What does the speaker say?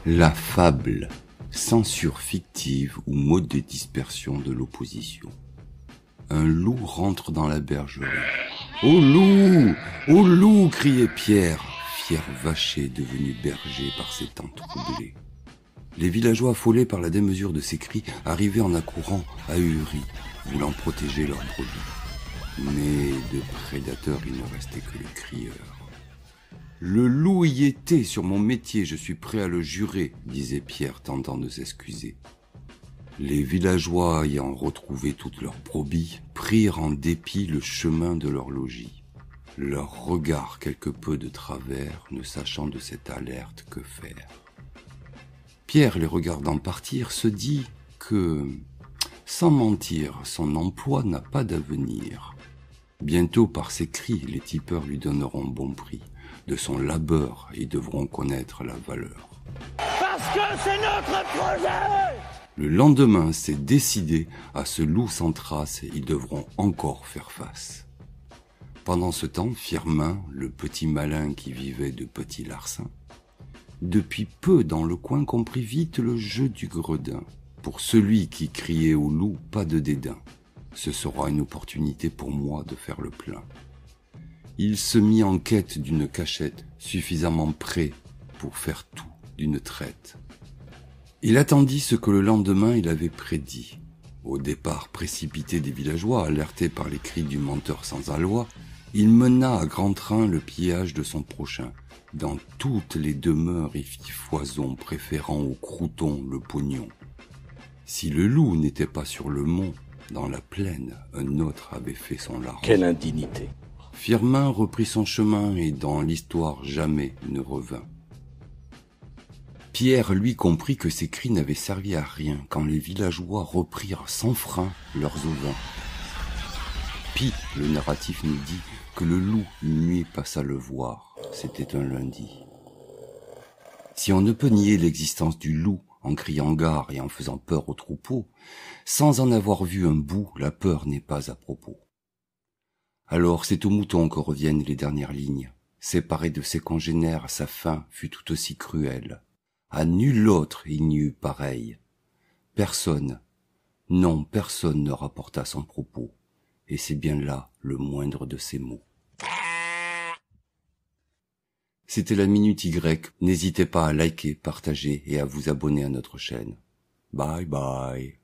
La fable, censure fictive ou mode de dispersion de l'opposition. Un loup rentre dans la bergerie. « Au loup! Au loup !» criait Pierre, fier vacher devenu berger par ses temps troublés. Les villageois affolés par la démesure de ces cris arrivaient en accourant ahuris, voulant protéger leurs brebis. Mais de prédateurs il ne restait que les crieurs. « Le loup y était sur mon métier, je suis prêt à le jurer, » disait Pierre tentant de s'excuser. Les villageois ayant retrouvé toutes leurs brebis, prirent en dépit le chemin de leur logis. Leurs regards quelque peu de travers, ne sachant de cette alerte que faire. Pierre, les regardant partir, se dit que, sans mentir, son emploi n'a pas d'avenir. Bientôt, par ses cris, les tipeurs lui donneront bon prix. De son labeur, ils devront connaître la valeur. Parce que c'est notre projet! Le lendemain, c'est décidé, à ce loup sans trace, ils devront encore faire face. Pendant ce temps, Firmin, le petit malin qui vivait de petits larcins, depuis peu dans le coin comprit vite le jeu du gredin. Pour celui qui criait au loup, pas de dédain. Ce sera une opportunité pour moi de faire le plein. Il se mit en quête d'une cachette, suffisamment prêt pour faire tout d'une traite. Il attendit ce que le lendemain il avait prédit. Au départ précipité des villageois, alertés par les cris du menteur sans aloi, il mena à grand train le pillage de son prochain. Dans toutes les demeures il fit foison, préférant au crouton le pognon. Si le loup n'était pas sur le mont, dans la plaine, un autre avait fait son larron. Quelle indignité! Firmin reprit son chemin et dans l'histoire jamais ne revint. Pierre, lui, comprit que ces cris n'avaient servi à rien quand les villageois reprirent sans frein leurs ovins. Puis, le narratif nous dit que le loup, une nuit, passa le voir. C'était un lundi. Si on ne peut nier l'existence du loup en criant gare et en faisant peur aux troupeaux, sans en avoir vu un bout, la peur n'est pas à propos. Alors c'est au mouton que reviennent les dernières lignes. Séparé de ses congénères, sa fin fut tout aussi cruelle. À nul autre il n'y eut pareil. Personne, non personne ne rapporta son propos, et c'est bien là le moindre de ses mots. C'était la Minute Y, n'hésitez pas à liker, partager et à vous abonner à notre chaîne. Bye bye.